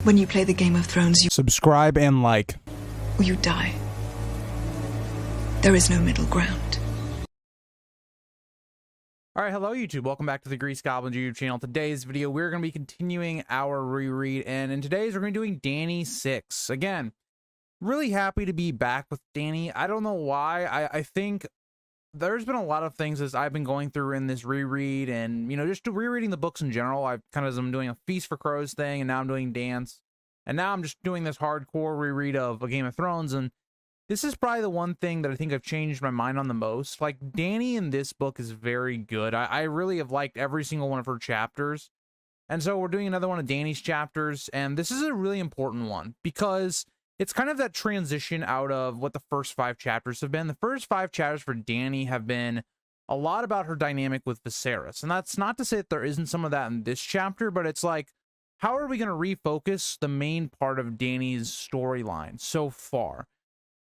When you play the Game of Thrones, you Subscribe and like. or you die. There is no middle ground. Alright, hello YouTube. Welcome back to the Grease Goblins YouTube channel. Today's video, we're going to be continuing our reread, and in today's, we're going to be doing Dany VI. Again, really happy to be back with Dany. I don't know why. I think there's been a lot of things as I've been going through in this reread, and, you know, just rereading the books in general. I've kind of been doing a Feast for Crows thing, and now I'm doing Dance. And now I'm just doing this hardcore reread of A Game of Thrones, and this is probably the one thing that I think I've changed my mind on the most. Like, Dany in this book is very good. I really have liked every single one of her chapters. And so we're doing another one of Dany's chapters, and this is a really important one because it's kind of that transition out of what the first 5 chapters have been. The first 5 chapters for Dany have been a lot about her dynamic with Viserys. And that's not to say that there isn't some of that in this chapter, but it's like, how are we going to refocus the main part of Dany's storyline so far?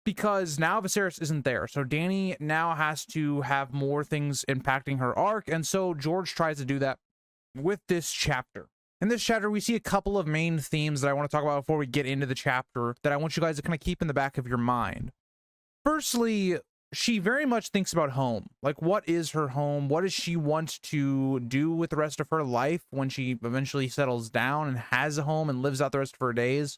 Because now Viserys isn't there, so Dany now has to have more things impacting her arc, and so George tries to do that with this chapter. In this chapter, we see a couple of main themes that I want to talk about before we get into the chapter that I want you guys to kind of keep in the back of your mind. Firstly, she very much thinks about home. Like, what is her home? What does she want to do with the rest of her life when she eventually settles down and has a home and lives out the rest of her days?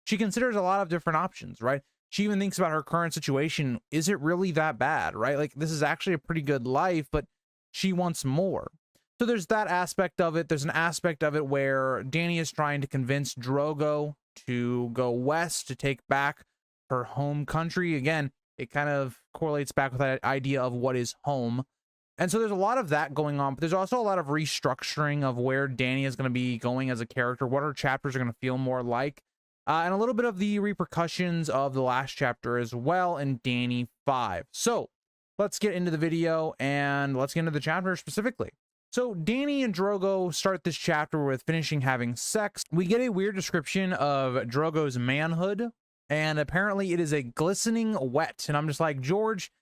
She considers a lot of different options, right? She even thinks about her current situation. Is it really that bad, right? Like, this is actually a pretty good life, but she wants more. So there's that aspect of it. There's an aspect of it where Dany is trying to convince Drogo to go west to take back her home country. Again, it kind of correlates back with that idea of what is home. And so there's a lot of that going on, but there's also a lot of restructuring of where Dany is going to be going as a character, what her chapters are going to feel more like. And a little bit of the repercussions of the last chapter as well in Dany 5. So let's get into the video and let's get into the chapter specifically. So Dany and Drogo start this chapter with finishing having sex. We get a weird description of Drogo's manhood, and apparently it is a glistening wet. And I'm just like, George,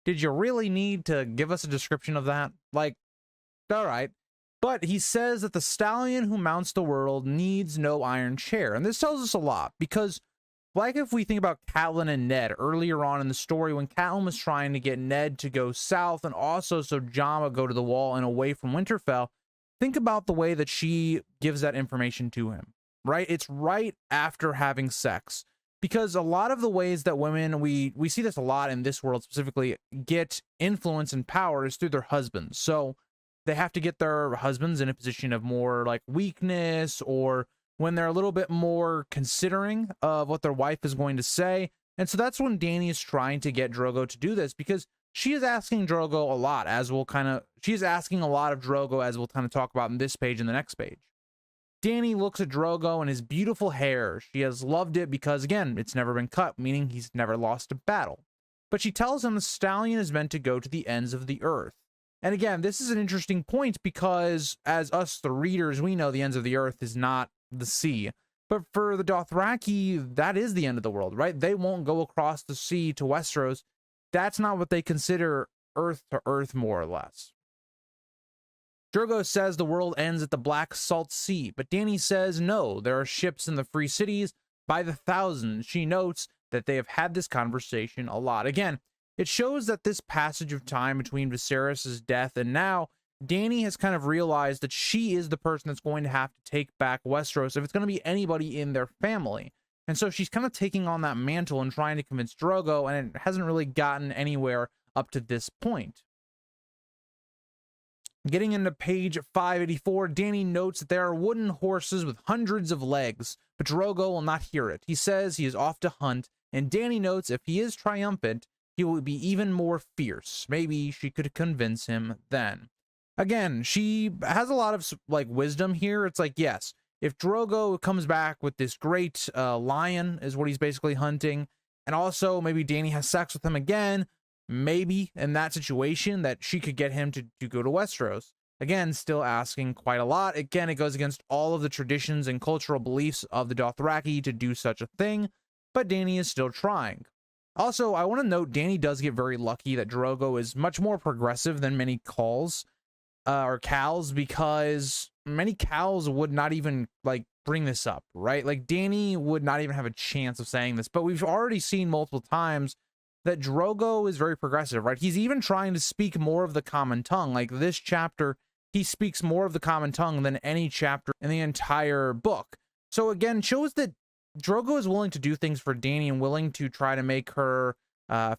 did you really need to give us a description of that? Like, all right. But he says that the stallion who mounts the world needs no iron chair. And this tells us a lot because, like, if we think about Catelyn and Ned earlier on in the story, when Catelyn was trying to get Ned to go south and also so Jon would go to the wall and away from Winterfell, think about the way that she gives that information to him, right? It's right after having sex. Because a lot of the ways that women, we see this a lot in this world specifically, get influence and power is through their husbands. So they have to get their husbands in a position of more like weakness, or when they're a little bit more considering of what their wife is going to say. And so that's when Dany is trying to get Drogo to do this, because she is asking Drogo a lot, as we'll she's asking a lot of Drogo, as we'll kind of talk about in this page and the next page. Dany looks at Drogo and his beautiful hair. She has loved it because, again, it's never been cut, meaning he's never lost a battle. But she tells him the stallion is meant to go to the ends of the earth. And again, this is an interesting point because as us, the readers, we know the ends of the earth is not the sea. But for the Dothraki, that is the end of the world, right? They won't go across the sea to Westeros. That's not what they consider earth to earth, more or less. Drogo says the world ends at the Black Salt Sea, but Dany says no, there are ships in the free cities by the thousands. She notes that they have had this conversation a lot. Again, it shows that this passage of time between Viserys' death and now, Dany has kind of realized that she is the person that's going to have to take back Westeros if it's going to be anybody in their family. And so she's kind of taking on that mantle and trying to convince Drogo, and it hasn't really gotten anywhere up to this point. Getting into page 584, Dany notes that there are wooden horses with hundreds of legs, but Drogo will not hear it. He says he is off to hunt, and Dany notes if he is triumphant, he will be even more fierce. Maybe she could convince him then. Again, she has a lot of like wisdom here. It's like, yes, if Drogo comes back with this great lion is what he's basically hunting, and also maybe Dany has sex with him again, maybe in that situation that she could get him to go to Westeros. Again, still asking quite a lot. Again, it goes against all of the traditions and cultural beliefs of the Dothraki to do such a thing, but Dany is still trying. Also, I want to note Dany does get very lucky that Drogo is much more progressive than many cows, because many cows would not even like bring this up, right? Like Dany would not even have a chance of saying this, but we've already seen multiple times that Drogo is very progressive, right? He's even trying to speak more of the common tongue. Like this chapter, he speaks more of the common tongue than any chapter in the entire book. So again, shows that Drogo is willing to do things for Dany and willing to try to make her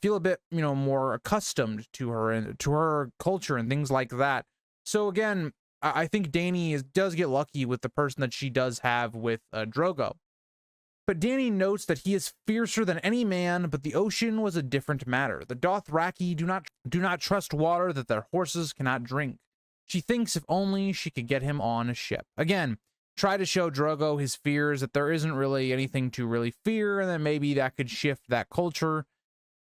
feel a bit, more accustomed to her and to her culture and things like that. So again, I think Dany does get lucky with the person that she does have with Drogo. But Dany notes that he is fiercer than any man, but the ocean was a different matter. The Dothraki do not trust water that their horses cannot drink. She thinks if only she could get him on a ship. Again, try to show Drogo his fears, that there isn't really anything to really fear, and then maybe that could shift that culture.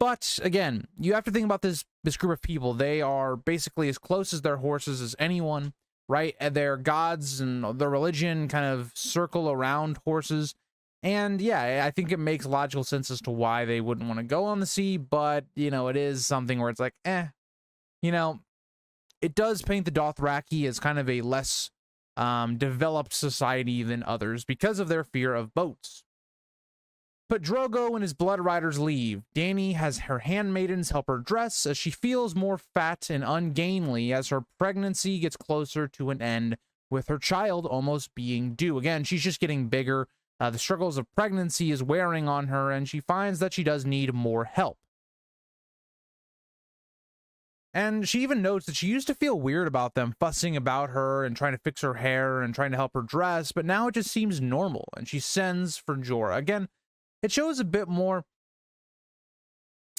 But again, you have to think about this group of people. They are basically as close as their horses as anyone, right? And their gods and their religion kind of circle around horses. And yeah, I think it makes logical sense as to why they wouldn't want to go on the sea, but, it is something where it's like, it does paint the Dothraki as kind of a less developed society than others because of their fear of boats. But Drogo and his blood riders leave. Dany has her handmaidens help her dress as she feels more fat and ungainly as her pregnancy gets closer to an end, with her child almost being due. Again, she's just getting bigger. The struggles of pregnancy is wearing on her, and she finds that she does need more help. And she even notes that she used to feel weird about them fussing about her and trying to fix her hair and trying to help her dress, but now it just seems normal, and she sends for Jorah. Again, it shows a bit more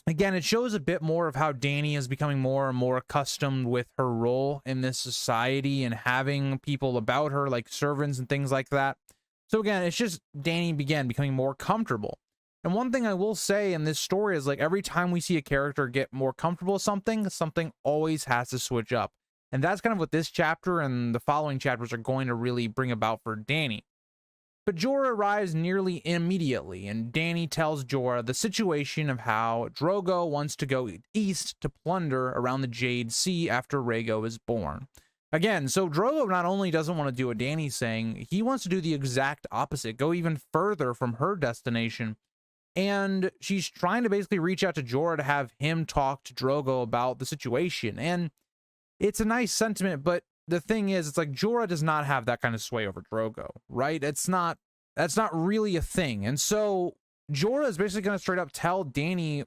of how Dany is becoming more and more accustomed with her role in this society and having people about her, like servants and things like that. So again, it's just Dany becoming more comfortable. And one thing I will say in this story is, like, every time we see a character get more comfortable with something always has to switch up. And that's kind of what this chapter and the following chapters are going to really bring about for Dany. But Jorah arrives nearly immediately, and Dany tells Jorah the situation of how Drogo wants to go east to plunder around the Jade Sea after Rhaego is born. Again, so Drogo not only doesn't want to do what Dany's saying, he wants to do the exact opposite, go even further from her destination. And she's trying to basically reach out to Jorah to have him talk to Drogo about the situation. And it's a nice sentiment, but the thing is, it's like Jorah does not have that kind of sway over Drogo, right? That's not really a thing. And so Jorah is basically going to straight up tell Dany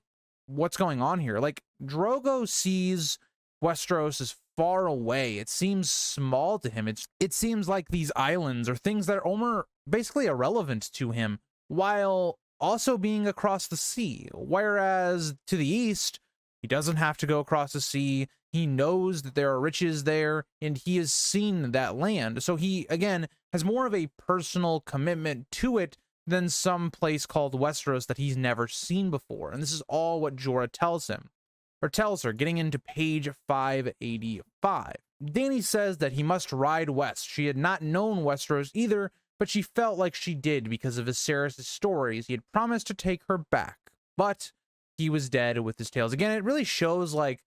what's going on here. Like, Drogo sees Westeros as far away. It seems small to him. It seems like these islands are things that are basically irrelevant to him, while also being across the sea. Whereas to the east, he doesn't have to go across the sea. He knows that there are riches there, and he has seen that land. So he, again, has more of a personal commitment to it than some place called Westeros that he's never seen before. And this is all what Jorah tells her, getting into page 585. Dany says that he must ride west. She had not known Westeros either, but she felt like she did because of Viserys' stories. He had promised to take her back, but he was dead with his tales. Again, it really shows, like,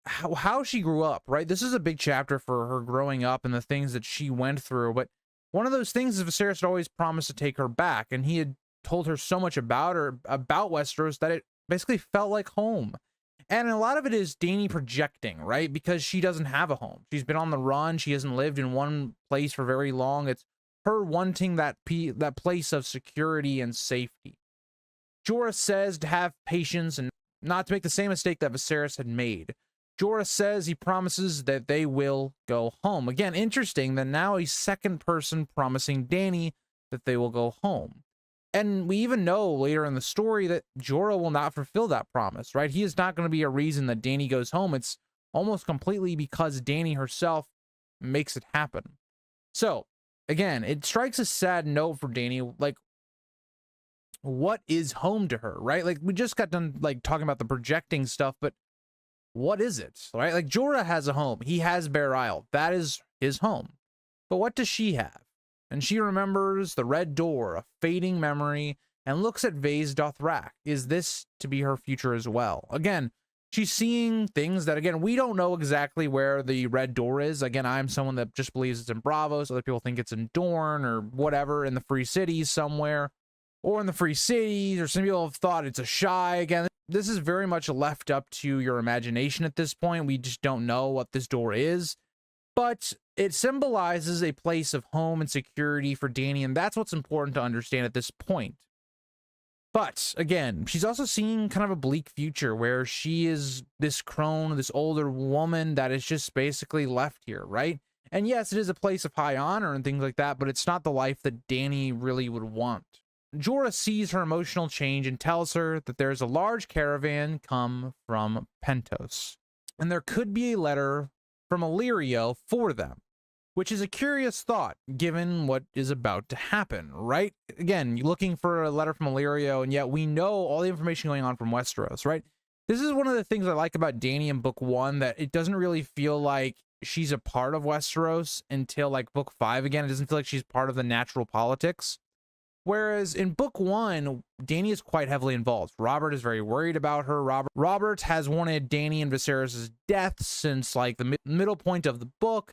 how she grew up, right? This is a big chapter for her growing up and the things that she went through. But one of those things is Viserys had always promised to take her back, and he had told her so much about Westeros that it basically felt like home. And a lot of it is Dany projecting, right? Because she doesn't have a home. She's been on the run. She hasn't lived in one place for very long. It's her wanting that place of security and safety. Jorah says to have patience and not to make the same mistake that Viserys had made. Jorah says he promises that they will go home. Again, interesting that now a second person promising Dany that they will go home. And we even know later in the story that Jorah will not fulfill that promise, right? He is not going to be a reason that Dany goes home. It's almost completely because Dany herself makes it happen. So, again, it strikes a sad note for Dany. Like, what is home to her, right? Like, we just got done, like, talking about the projecting stuff, but what is it, right? Like, Jorah has a home. He has Bear Isle. That is his home. But what does she have? And she remembers the Red Door, a fading memory, and looks at Vaes Dothrak. Is this to be her future as well? Again, She's seeing things that, again, we don't know exactly where the red door is. Again, I'm someone that just believes it's in Bravos. Other people think it's in Dorne or whatever, in the Free Cities somewhere, or in the Free Cities, or some people have thought it's a Shy. Again, this is very much left up to your imagination at this point. We just don't know what this door is, but it symbolizes a place of home and security for Dany, and that's what's important to understand at this point. But again, she's also seeing kind of a bleak future where she is this crone, this older woman that is just basically left here, right? And yes, it is a place of high honor and things like that, but it's not the life that Dany really would want. Jorah sees her emotional change and tells her that there's a large caravan come from Pentos, and there could be a letter from Illyrio for them, which is a curious thought given what is about to happen, right? Again, you're looking for a letter from Illyrio, and yet we know all the information going on from Westeros, right? This is one of the things I like about Dany in book 1, that it doesn't really feel like she's a part of Westeros until like book 5 again. It doesn't feel like she's part of the natural politics. Whereas in book 1, Dany is quite heavily involved. Robert is very worried about her. Robert has wanted Dany and Viserys' death since like the middle point of the book.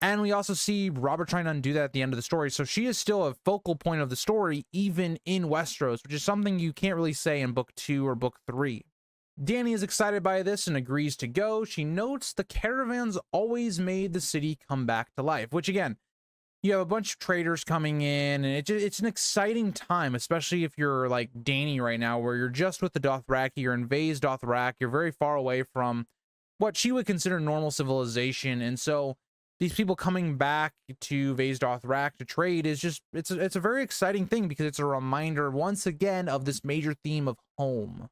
And we also see Robert trying to undo that at the end of the story. So she is still a focal point of the story, even in Westeros, which is something you can't really say in book 2 or book 3. Dany is excited by this and agrees to go. She notes the caravans always made the city come back to life, which again, you have a bunch of traders coming in, and it's an exciting time, especially if you're like Dany right now, where you're just with the Dothraki, you're in Vase Dothrak, you're very far away from what she would consider normal civilization, and so these people coming back to Vase Dothrak to trade is just, it's a very exciting thing because it's a reminder once again of this major theme of home.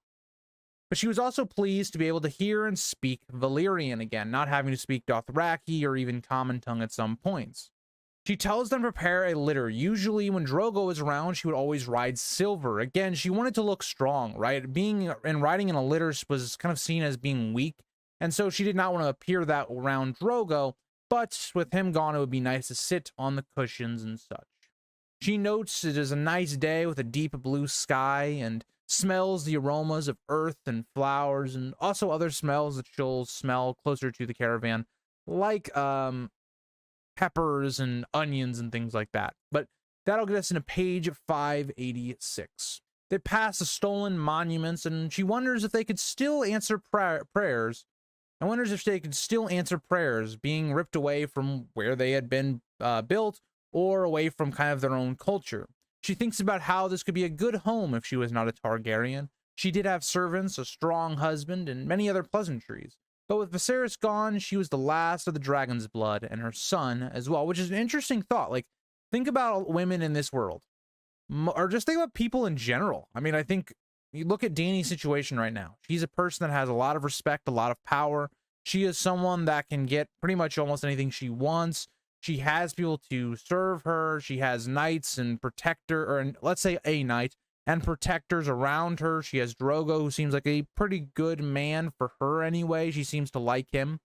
But she was also pleased to be able to hear and speak Valyrian again, not having to speak Dothraki or even Common Tongue at some points. She tells them to prepare a litter. Usually when Drogo was around, she would always ride silver. Again, she wanted to look strong, right? Being and riding in a litter was kind of seen as being weak. And so she did not want to appear that around Drogo, but with him gone, it would be nice to sit on the cushions and such. She notes it is a nice day with a deep blue sky and smells the aromas of earth and flowers and also other smells that she'll smell closer to the caravan, like peppers and onions and things like that. But that'll get us into page 586. They pass the stolen monuments, and she wonders if they could still answer prayers. I wonders if they could still answer prayers being ripped away from where they had been built or away from kind of their own culture. She thinks about how this could be a good home if she was not a Targaryen. She did have servants, a strong husband, and many other pleasantries. But with Viserys gone, she was the last of the dragon's blood, and her son as well, which is an interesting thought. Like, think about women in this world, or just think about people in general. I mean, I think you look at Dany's situation right now. She's a person that has a lot of respect, a lot of power. She is someone that can get pretty much almost anything she wants. She has people to serve her. She has knights and protector, or let's say a knight and protectors around her. She has Drogo, who seems like a pretty good man for her anyway. She seems to like him.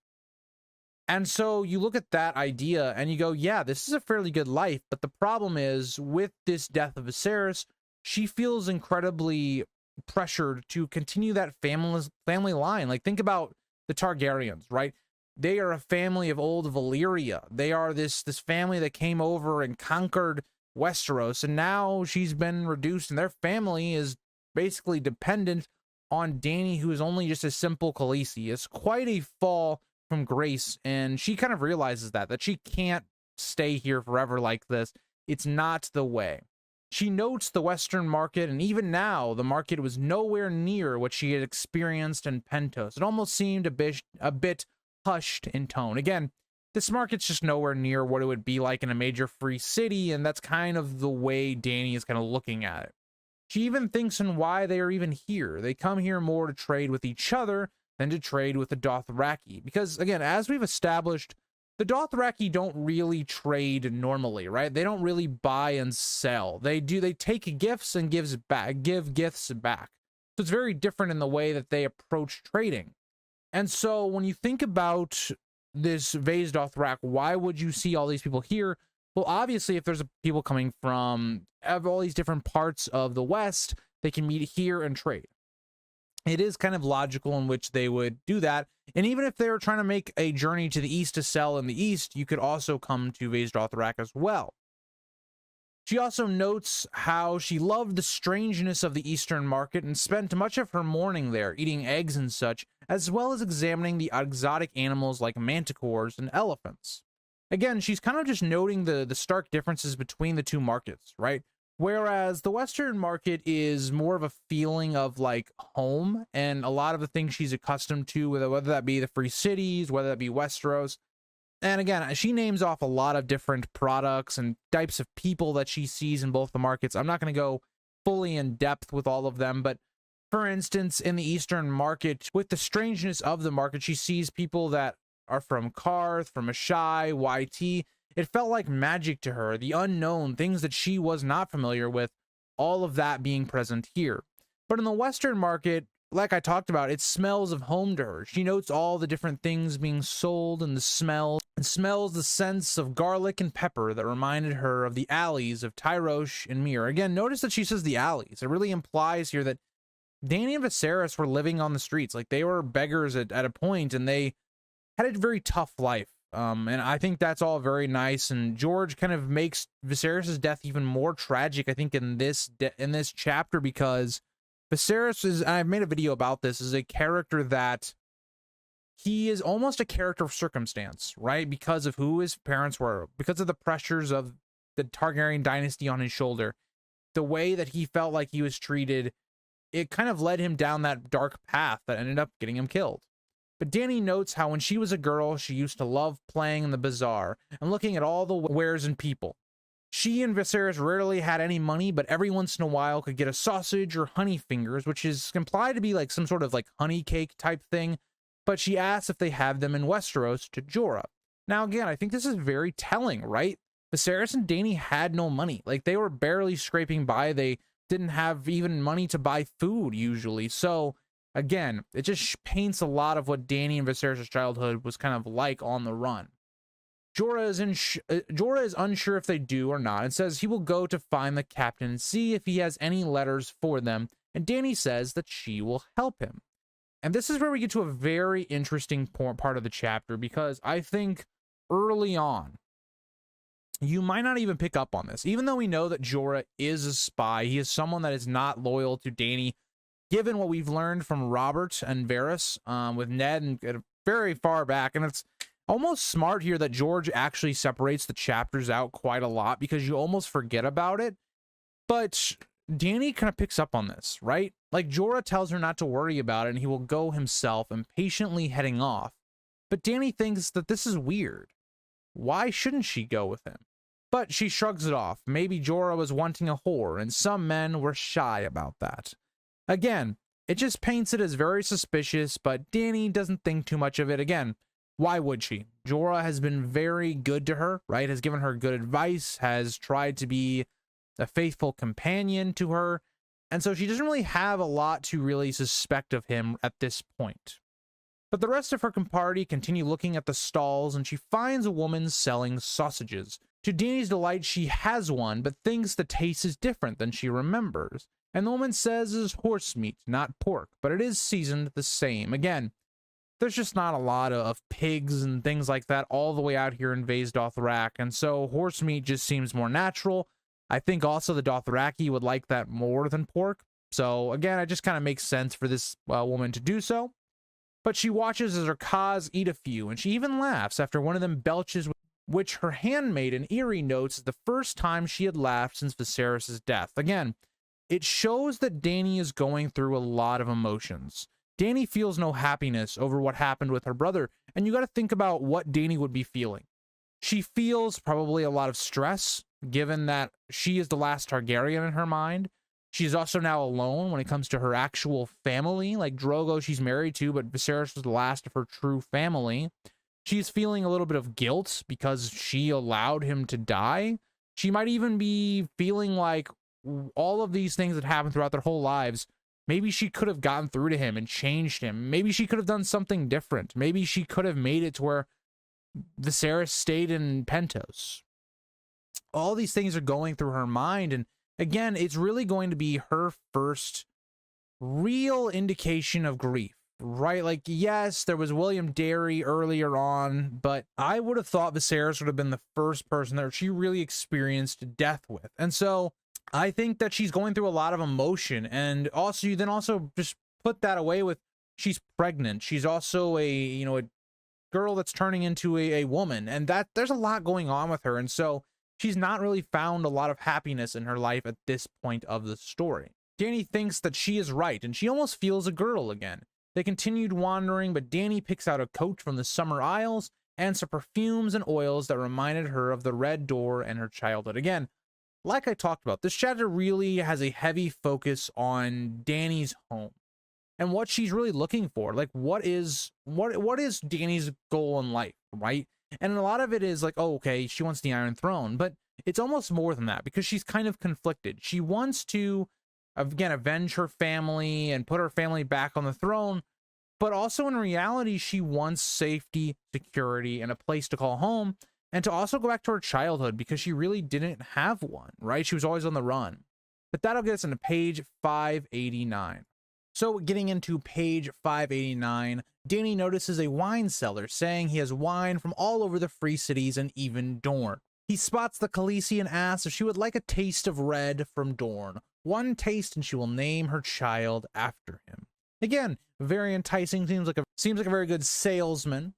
And so you look at that idea and you go, yeah, this is a fairly good life. But the problem is, with this death of Viserys, she feels incredibly pressured to continue that family line. Like, think about the Targaryens, right? They are a family of old Valyria. They are this family that came over and conquered Westeros, and now she's been reduced, and their family is basically dependent on Dany, who is only just a simple Khaleesi. It's quite a fall from grace, and she kind of realizes that she can't stay here forever like this. It's not the way. She notes the Western market, and even now, the market was nowhere near what she had experienced in Pentos. It almost seemed a bit hushed in tone. Again, this market's just nowhere near what it would be like in a major free city, and that's kind of the way Dany is kind of looking at it. She even thinks on why they are even here. They come here more to trade with each other than to trade with the Dothraki. Because, again, as we've established, the Dothraki don't really trade normally, right? They don't really buy and sell. They take gifts and give gifts back. So it's very different in the way that they approach trading. And so when you think about this Vase Dothrak, why would you see all these people here? Well, obviously, if there's people coming from all these different parts of the West, they can meet here and trade. it is kind of logical in which they would do that. And even if they were trying to make a journey to the east to sell in the east, you could also come to Vaes Dothrak as well. She also notes how she loved the strangeness of the Eastern market and spent much of her morning there, eating eggs and such, as well as examining the exotic animals like manticores and elephants. Again, she's kind of just noting the stark differences between the two markets, right? Whereas the Western market is more of a feeling of like home, and a lot of the things she's accustomed to, whether that be the free cities, whether that be Westeros. And again, she names off a lot of different products and types of people that she sees in both the markets. I'm not going to go fully in depth with all of them, but for instance, in the Eastern market, with the strangeness of the market, she sees people that are from Karth, from Ashai, YT. It felt like magic to her, the unknown, things that she was not familiar with, all of that being present here. But in the Western market, like I talked about, it smells of home to her. She notes all the different things being sold and the smells, and smells the scents of garlic and pepper that reminded her of the alleys of Tyrosh and Myr. Again, notice that she says the alleys. It really implies here that Dany and Viserys were living on the streets. Like, they were beggars at a point, and they had a very tough life. And I think that's all very nice. And George kind of makes Viserys' death even more tragic, I think, in this chapter, because Viserys is, and I've made a video about this, is a character that he is almost a character of circumstance, right? Because of who his parents were, because of the pressures of the Targaryen dynasty on his shoulder, the way that he felt like he was treated, it kind of led him down that dark path that ended up getting him killed. But Dany notes how when she was a girl, she used to love playing in the bazaar and looking at all the wares and people. She and Viserys rarely had any money, but every once in a while could get a sausage or honey fingers, which is implied to be like some sort of like honey cake type thing. But she asks if they have them in Westeros to Jorah. Now, again, I think this is very telling, right? Viserys and Dany had no money. Like, they were barely scraping by. They didn't have even money to buy food usually. So again, it just paints a lot of what Dany and Viserys' childhood was kind of like on the run. Jorah is unsure if they do or not, and says he will go to find the captain and see if he has any letters for them, and Dany says that she will help him. And this is where we get to a very interesting part of the chapter, because I think early on, you might not even pick up on this. Even though we know that Jorah is a spy, he is someone that is not loyal to Dany, given what we've learned from Robert and Varys with Ned and very far back. And it's almost smart here that George actually separates the chapters out quite a lot, because you almost forget about it. But Dany kind of picks up on this, right? Like, Jorah tells her not to worry about it and he will go himself, impatiently heading off. But Dany thinks that this is weird. Why shouldn't she go with him? But she shrugs it off. Maybe Jorah was wanting a whore, and some men were shy about that. Again, it just paints it as very suspicious, but Dany doesn't think too much of it. Again, why would she? Jorah has been very good to her, right? Has given her good advice, has tried to be a faithful companion to her, and so she doesn't really have a lot to really suspect of him at this point. But the rest of her party continue looking at the stalls, and she finds a woman selling sausages. To Dany's delight, she has one, but thinks the taste is different than she remembers. And the woman says it is horse meat, not pork, but it is seasoned the same. Again, there's just not a lot of pigs and things like that all the way out here in Vaes Dothrak, and so horse meat just seems more natural. I think also the Dothraki would like that more than pork. So again, it just kind of makes sense for this woman to do so. But she watches as her Khas eat a few, and she even laughs after one of them belches, which her handmaiden Eerie notes is the first time she had laughed since Viserys' death. Again, it shows that Dany is going through a lot of emotions. Dany feels no happiness over what happened with her brother, and you got to think about what Dany would be feeling. She feels probably a lot of stress, given that she is the last Targaryen in her mind. She's also now alone when it comes to her actual family. Like Drogo, she's married to, but Viserys was the last of her true family. She's feeling a little bit of guilt because she allowed him to die. She might even be feeling like all of these things that happened throughout their whole lives, maybe she could have gotten through to him and changed him. Maybe she could have done something different. Maybe she could have made it to where Viserys stayed in Pentos. All these things are going through her mind, and again, it's really going to be her first real indication of grief, right? Like, yes, there was William Derry earlier on, but I would have thought Viserys would have been the first person that she really experienced death with. And so I think that she's going through a lot of emotion. And also, you then also just put that away with she's pregnant. She's also a girl that's turning into a woman, and that there's a lot going on with her. And so she's not really found a lot of happiness in her life at this point of the story. Dany thinks that she is right, and she almost feels a girl again. They continued wandering, but Dany picks out a coat from the Summer Isles and some perfumes and oils that reminded her of the Red Door and her childhood. Again, like I talked about, this chapter really has a heavy focus on Dany's home and what she's really looking for. Like, what is Dany's goal in life, right? And a lot of it is like, oh, okay, she wants the Iron Throne, but it's almost more than that, because she's kind of conflicted. She wants to, again, avenge her family and put her family back on the throne, but also in reality, she wants safety, security, and a place to call home, and to also go back to her childhood, because she really didn't have one, right? She was always on the run. But that'll get us into page 589. So getting into page 589, Dany notices a wine cellar, saying he has wine from all over the Free Cities and even Dorne. He spots the Khaleesi and asks if she would like a taste of red from Dorne. One taste and she will name her child after him. Again, very enticing, seems like a very good salesman.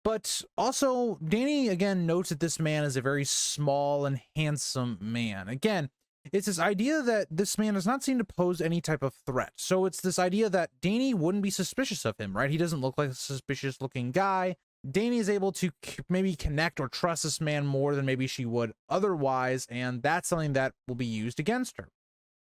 But also, Dany again notes that this man is a very small and handsome man. Again, it's this idea that this man does not seem to pose any type of threat. So it's this idea that Dany wouldn't be suspicious of him, right? He doesn't look like a suspicious looking guy. Dany is able to maybe connect or trust this man more than maybe she would otherwise, and that's something that will be used against her.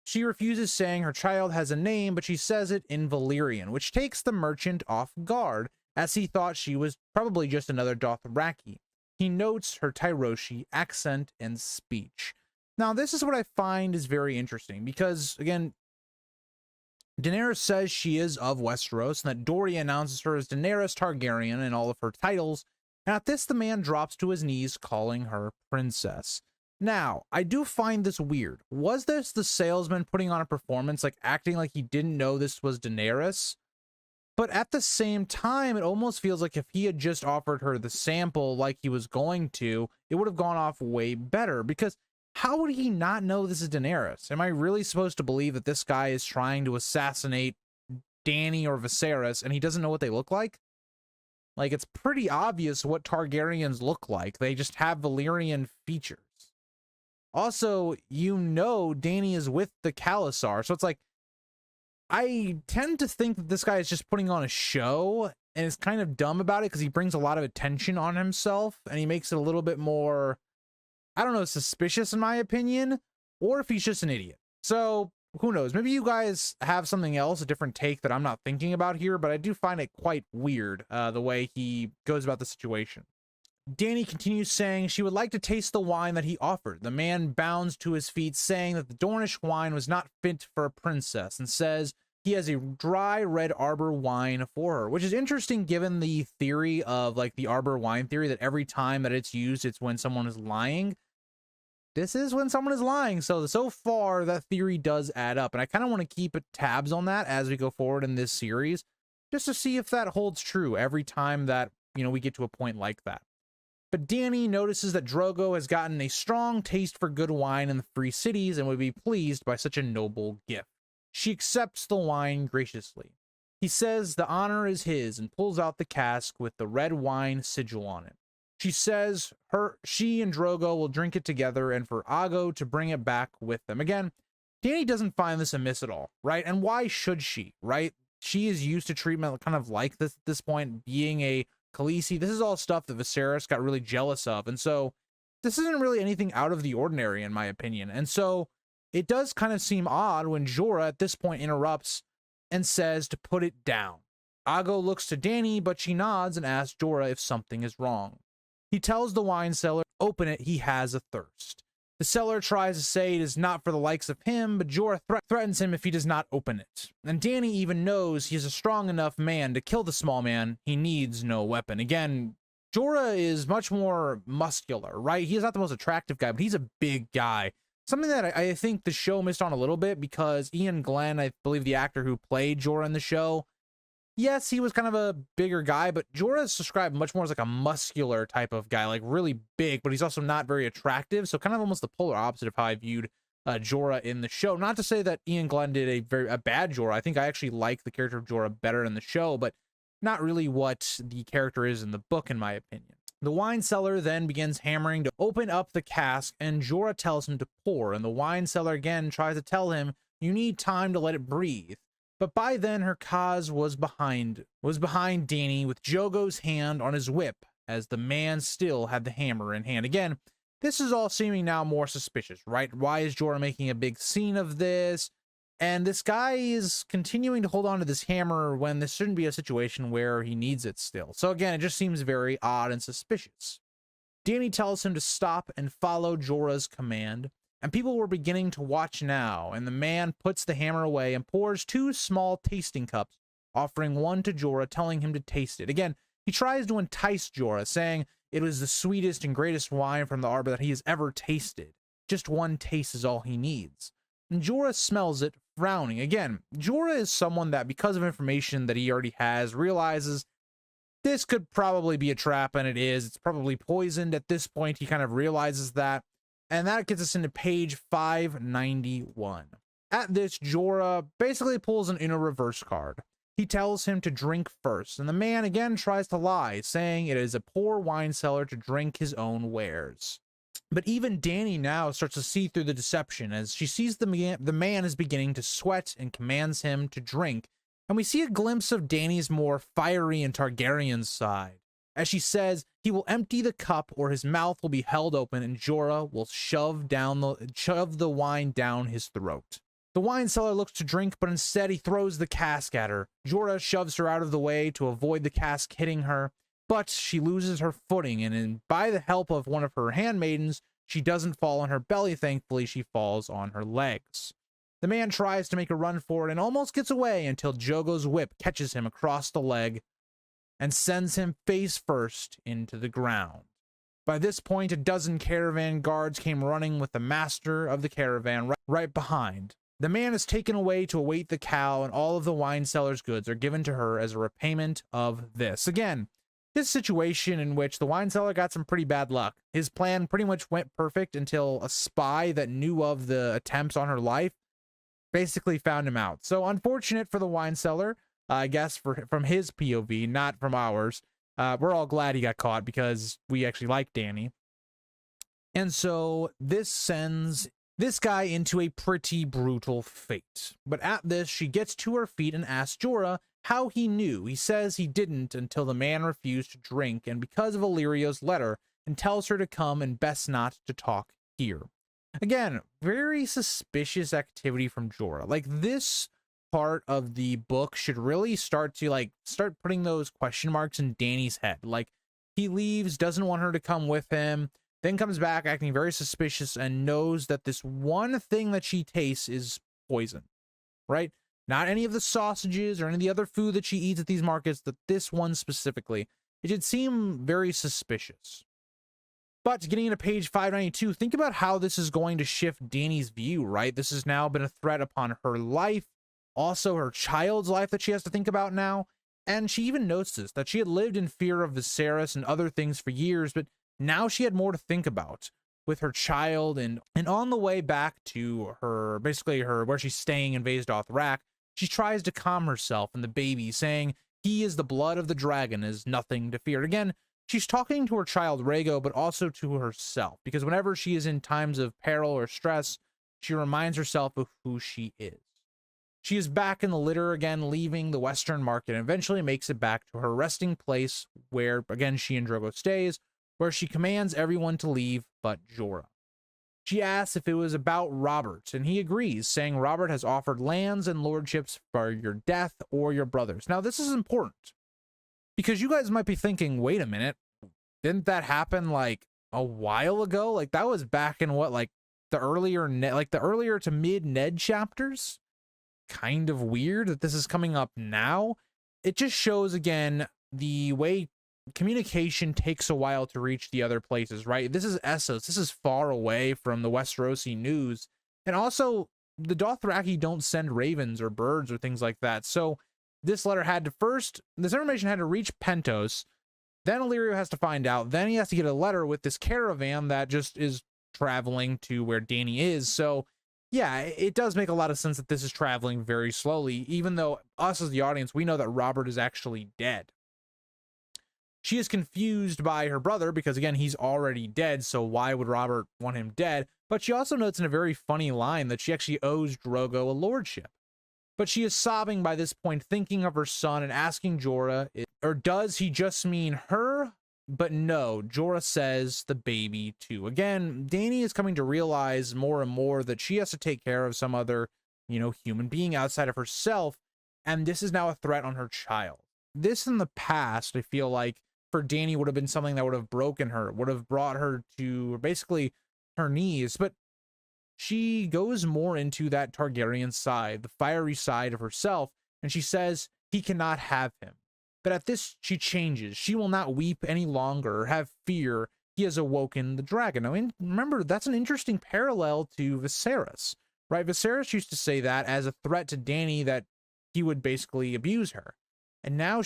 She refuses, saying her child has a name, but she says it in Valyrian, which takes the merchant off guard, as he thought she was probably just another Dothraki. He notes her Tyroshi accent and speech. Now, this is what I find is very interesting, because, again, Daenerys says she is of Westeros, and that Dory announces her as Daenerys Targaryen in all of her titles, and at this the man drops to his knees, calling her princess. Now, I do find this weird. Was this the salesman putting on a performance, like acting like he didn't know this was Daenerys? But at the same time, it almost feels like if he had just offered her the sample like he was going to, it would have gone off way better, because how would he not know this is Daenerys? Am I really supposed to believe that this guy is trying to assassinate Dany or Viserys and he doesn't know what they look like? Like, it's pretty obvious what Targaryens look like. They just have Valyrian features. Also, Dany is with the Khalasar, so it's like, I tend to think that this guy is just putting on a show and is kind of dumb about it, because he brings a lot of attention on himself and he makes it a little bit more, I don't know, suspicious in my opinion, or if he's just an idiot. So who knows? Maybe you guys have something else, a different take that I'm not thinking about here, but I do find it quite weird the way he goes about the situation. Dany continues, saying she would like to taste the wine that he offered. The man bounds to his feet, saying that the Dornish wine was not fit for a princess, and says he has a dry red arbor wine for her, which is interesting given the theory of, like, the arbor wine theory, that every time that it's used, it's when someone is lying. This is when someone is lying. So far, that theory does add up, and I kind of want to keep tabs on that as we go forward in this series, just to see if that holds true every time that, we get to a point like that. But Dany notices that Drogo has gotten a strong taste for good wine in the Free Cities and would be pleased by such a noble gift. She accepts the wine graciously. He says the honor is his and pulls out the cask with the red wine sigil on it. She says she and Drogo will drink it together, and for Aggo to bring it back with them. Again, Dany doesn't find this amiss at all, right? And why should she, right? She is used to treatment kind of like this at this point, being a Khaleesi. This is all stuff that Viserys got really jealous of, and so this isn't really anything out of the ordinary, in my opinion. And so it does kind of seem odd when Jorah at this point interrupts and says to put it down. Aggo looks to Dany, but she nods and asks Jorah if something is wrong. He tells the wine cellar, open it, he has a thirst. The seller tries to say it is not for the likes of him, but Jorah threatens him if he does not open it. And Dany even knows he is a strong enough man to kill the small man. He needs no weapon. Again, Jorah is much more muscular, right? He is not the most attractive guy, but he's a big guy. something that I think the show missed on a little bit, because Ian Glenn, I believe the actor who played Jorah in the show, yes, he was kind of a bigger guy, but Jorah is described much more as like a muscular type of guy, like really big, but he's also not very attractive. So kind of almost the polar opposite of how I viewed Jorah in the show. Not to say that Ian Glenn did a bad Jorah. I think I actually like the character of Jorah better in the show, but not really what the character is in the book, in my opinion. The wine seller then begins hammering to open up the cask, and Jorah tells him to pour, and the wine seller again tries to tell him, you need time to let it breathe. But by then her cause was behind Dany, with Drogo's hand on his whip, as the man still had the hammer in hand. Again, this is all seeming now more suspicious, right? Why is Jorah making a big scene of this? And this guy is continuing to hold on to this hammer when this shouldn't be a situation where he needs it still. So again, it just seems very odd and suspicious. Dany tells him to stop and follow Jorah's command, and people were beginning to watch now, and the man puts the hammer away and pours 2 small tasting cups, offering one to Jorah, telling him to taste it. Again, he tries to entice Jorah, saying it was the sweetest and greatest wine from the arbor that he has ever tasted. Just one taste is all he needs. And Jorah smells it, frowning. Again, Jorah is someone that, because of information that he already has, realizes this could probably be a trap, and it is. It's probably poisoned at this point. He kind of realizes that. And that gets us into page 591. At this, Jorah basically pulls an Uno reverse card. He tells him to drink first, and the man again tries to lie, saying it is a poor wine seller to drink his own wares. But even Dany now starts to see through the deception, as she sees the man is beginning to sweat and commands him to drink. And we see a glimpse of Dany's more fiery and Targaryen side, as she says he will empty the cup or his mouth will be held open and Jorah will shove the wine down his throat. The wine seller looks to drink, but instead he throws the cask at her. Jorah shoves her out of the way to avoid the cask hitting her, but she loses her footing, and by the help of one of her handmaidens, she doesn't fall on her belly. Thankfully, she falls on her legs. The man tries to make a run for it and almost gets away until Drogo's whip catches him across the leg and sends him face first into the ground. By this point, a dozen caravan guards came running with the master of the caravan right behind. The man is taken away to await the cow, and all of the wine seller's goods are given to her as a repayment of this. Again, this situation in which the wine seller got some pretty bad luck. His plan pretty much went perfect until a spy that knew of the attempts on her life basically found him out. So unfortunate for the wine seller, I guess, from his POV, not from ours. We're all glad he got caught because we actually like Dany. And so this sends this guy into a pretty brutal fate. But at this, she gets to her feet and asks Jorah how he knew. He says he didn't until the man refused to drink, and because of Illyrio's letter, and tells her to come and best not to talk here. Again, very suspicious activity from Jorah. Like, this part of the book should really start putting those question marks in Dany's head. Like, he leaves, doesn't want her to come with him, then comes back acting very suspicious and knows that this one thing that she tastes is poison, right? Not any of the sausages or any of the other food that she eats at these markets, that this one specifically. It should seem very suspicious. But getting into page 592, think about how this is going to shift Dany's view, right? This has now been a threat upon her life, also her child's life that she has to think about now. And she even notices that she had lived in fear of Viserys and other things for years, but now she had more to think about with her child. And on the way back to her, basically where she's staying in Vaes Dothrak, she tries to calm herself and the baby, saying he is the blood of the dragon, is nothing to fear. Again, she's talking to her child Rhaego, but also to herself, because whenever she is in times of peril or stress, she reminds herself of who she is. She is back in the litter again, leaving the Western Market, and eventually makes it back to her resting place, where again she and Drogo stays, where she commands everyone to leave but Jorah. She asks if it was about Robert, and he agrees, saying Robert has offered lands and lordships for your death or your brother's. Now, this is important, because you guys might be thinking, wait a minute, didn't that happen like a while ago? Like, that was back in what, like the earlier to mid Ned chapters? Kind of weird that this is coming up now. It just shows again the way communication takes a while to reach the other places, right? This is Essos. This is far away from the Westerosi news. And also, the Dothraki don't send ravens or birds or things like that. So this letter had to this information had to reach Pentos. Then Illyrio has to find out. Then he has to get a letter with this caravan that just is traveling to where Dany is. So yeah, it does make a lot of sense that this is traveling very slowly, even though us as the audience, we know that Robert is actually dead. She is confused by her brother because, again, he's already dead, so why would Robert want him dead? But she also notes in a very funny line that she actually owes Drogo a lordship. But she is sobbing by this point, thinking of her son and asking Jorah, or does he just mean her? But no, Jorah says the baby too. Again, Dany is coming to realize more and more that she has to take care of some other, human being outside of herself, and this is now a threat on her child. This in the past, I feel like, for Dany would have been something that would have broken her, would have brought her to basically her knees, but she goes more into that Targaryen side, the fiery side of herself, and she says he cannot have him. But at this, she changes. She will not weep any longer or have fear. He has awoken the dragon. I mean, remember, that's an interesting parallel to Viserys, right? Viserys used to say that as a threat to Dany, that he would basically abuse her. And now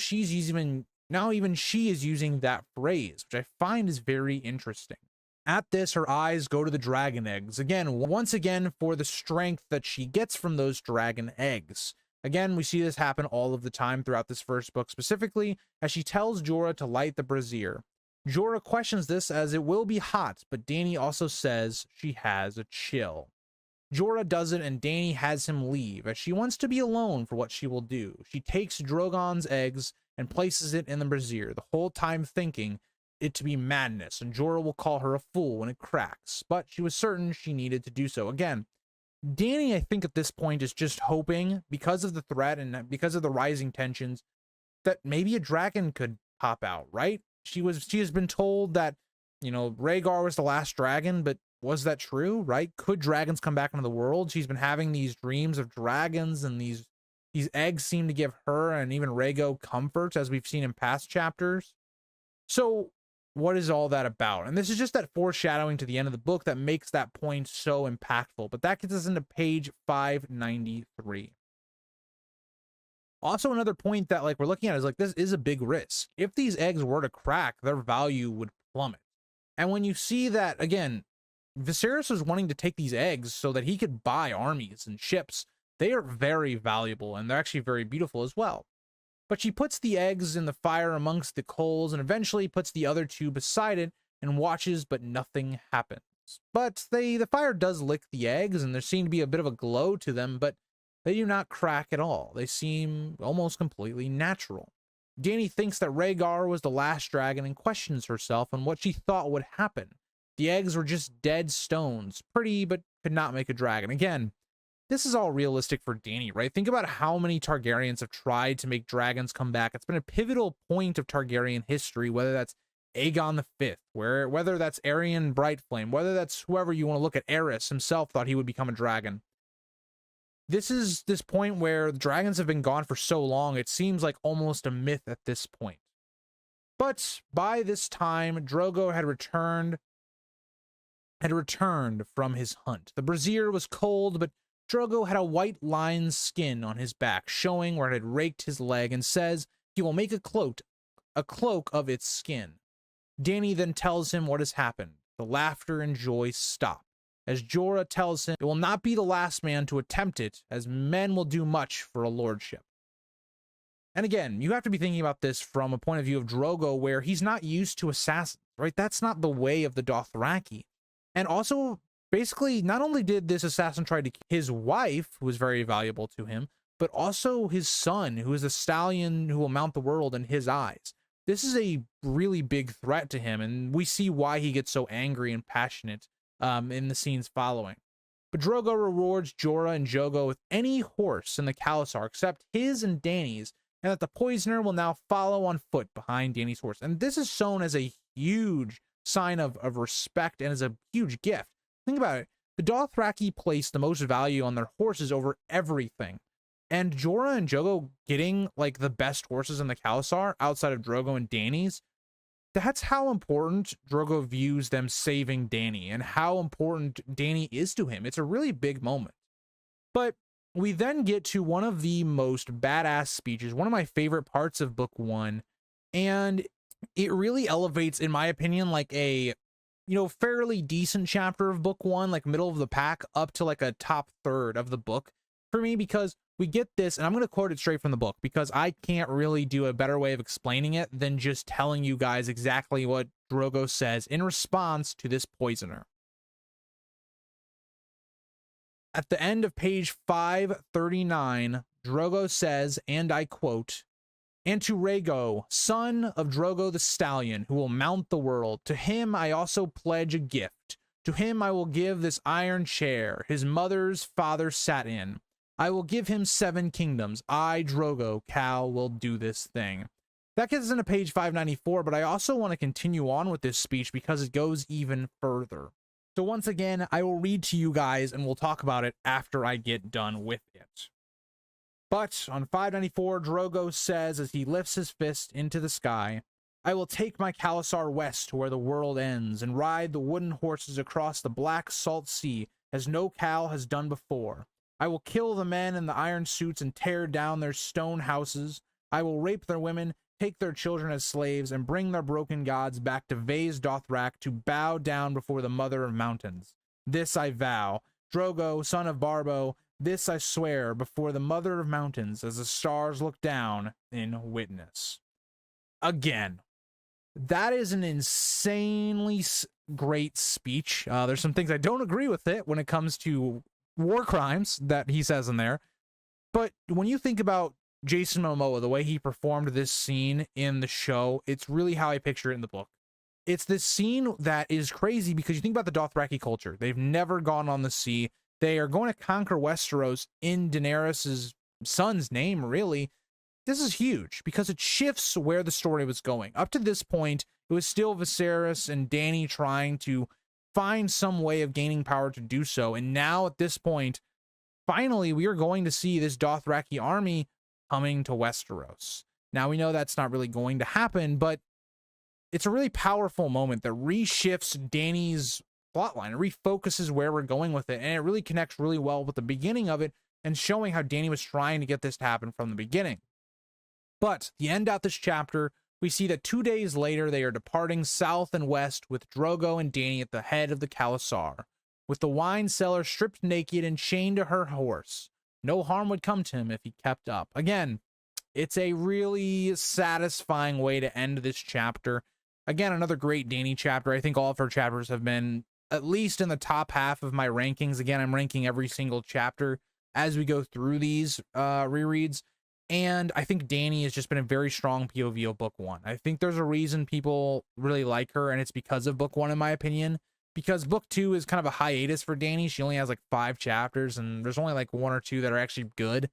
even she is using that phrase, which I find is very interesting. At this, her eyes go to the dragon eggs. Again, once again, for the strength that she gets from those dragon eggs. Again, we see this happen all of the time throughout this first book, specifically as she tells Jorah to light the brazier. Jorah questions this as it will be hot, but Dany also says she has a chill. Jorah does it and Dany has him leave as she wants to be alone for what she will do. She takes Drogon's eggs and places it in the brazier, the whole time thinking it to be madness, and Jorah will call her a fool when it cracks, but she was certain she needed to do so. Again, Dany, I think at this point, is just hoping, because of the threat and because of the rising tensions, that maybe a dragon could pop out, right? She has been told that, Rhaegar was the last dragon, but was that true, right? Could dragons come back into the world? She's been having these dreams of dragons, and these eggs seem to give her and even Rhaego comfort, as we've seen in past chapters. So what is all that about? And this is just that foreshadowing to the end of the book that makes that point so impactful. But that gets us into page 593. Also, another point that we're looking at is this is a big risk. If these eggs were to crack, their value would plummet. And when you see that, again, Viserys was wanting to take these eggs so that he could buy armies and ships. They are very valuable, and they're actually very beautiful as well. But she puts the eggs in the fire amongst the coals and eventually puts the other two beside it and watches, but nothing happens. But the fire does lick the eggs, and there seems to be a bit of a glow to them, but they do not crack at all. They seem almost completely natural. Dany thinks that Rhaegar was the last dragon and questions herself on what she thought would happen. The eggs were just dead stones, pretty, but could not make a dragon. Again, this is all realistic for Dany, right? Think about how many Targaryens have tried to make dragons come back. It's been a pivotal point of Targaryen history, whether that's Aegon V, whether that's Aerion Brightflame, whether that's whoever you want to look at. Aerys himself thought he would become a dragon. This is this point where the dragons have been gone for so long, it seems like almost a myth at this point. But by this time, Drogo had returned from his hunt. The brazier was cold, but Drogo had a white lion's skin on his back, showing where it had raked his leg, and says he will make a cloak of its skin. Dany then tells him what has happened. The laughter and joy stop, as Jorah tells him it will not be the last man to attempt it, as men will do much for a lordship. And again, you have to be thinking about this from a point of view of Drogo, where he's not used to assassins, right? That's not the way of the Dothraki. And also, basically, not only did this assassin try to kill his wife, who was very valuable to him, but also his son, who is a stallion who will mount the world in his eyes. This is a really big threat to him, and we see why he gets so angry and passionate in the scenes following. But Drogo rewards Jorah and Jogo with any horse in the Khalasar except his and Dany's, and that the poisoner will now follow on foot behind Dany's horse. And this is shown as a huge sign of respect and as a huge gift. Think about it. The Dothraki place the most value on their horses over everything. And Jorah and Jogo getting the best horses in the Khalasar outside of Drogo and Dany's, that's how important Drogo views them saving Dany and how important Dany is to him. It's a really big moment. But we then get to one of the most badass speeches, one of my favorite parts of book 1, and it really elevates, in my opinion, like a, you know, fairly decent chapter of book 1, like middle of the pack, up to like a top third of the book for me, because we get this, and I'm going to quote it straight from the book because I can't really do a better way of explaining it than just telling you guys exactly what Drogo says in response to this poisoner. At the end of page 539, Drogo says, and I quote, "And to Rhaego, son of Drogo the Stallion, who will mount the world, to him I also pledge a gift. To him I will give this iron chair his mother's father sat in. I will give him 7 kingdoms. I, Drogo, Cal, will do this thing." That gets us into page 594, but I also want to continue on with this speech because it goes even further. So once again, I will read to you guys and we'll talk about it after I get done with it. But on 594, Drogo says as he lifts his fist into the sky, "I will take my Khalasar west to where the world ends and ride the wooden horses across the black salt sea as no Cal has done before. I will kill the men in the iron suits and tear down their stone houses. I will rape their women, take their children as slaves, and bring their broken gods back to Vase Dothrak to bow down before the mother of mountains. This I vow, Drogo, son of Barbo, this I swear before the mother of mountains as the stars look down in witness." Again, that is an insanely great speech. There's some things I don't agree with it when it comes to war crimes that he says in there. But when you think about Jason Momoa, the way he performed this scene in the show, it's really how I picture it in the book. It's this scene that is crazy because you think about the Dothraki culture. They've never gone on the sea. They are going to conquer Westeros in Daenerys' son's name, really. This is huge because it shifts where the story was going. Up to this point, it was still Viserys and Dany trying to find some way of gaining power to do so. And now at this point, finally, we are going to see this Dothraki army coming to Westeros. Now, we know that's not really going to happen, but it's a really powerful moment that reshifts Dany's plotline. It refocuses where we're going with it, and it really connects really well with the beginning of it and showing how Dany was trying to get this to happen from the beginning. But the end out this chapter, we see that 2 days later, they are departing south and west with Drogo and Dany at the head of the Khalasar, with the wine cellar stripped naked and chained to her horse. No harm would come to him if he kept up. Again, it's a really satisfying way to end this chapter. Again, another great Dany chapter. I think all of her chapters have been at least in the top half of my rankings. Again, I'm ranking every single chapter as we go through these rereads. And I think Dany has just been a very strong POV of book 1. I think there's a reason people really like her, and it's because of book 1, in my opinion. Because book 2 is kind of a hiatus for Dany. She only has like 5 chapters, and there's only like 1 or 2 that are actually good.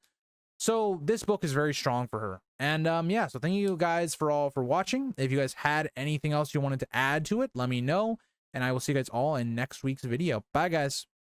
So this book is very strong for her. And yeah, so thank you guys for watching. If you guys had anything else you wanted to add to it, let me know. And I will see you guys all in next week's video. Bye, guys.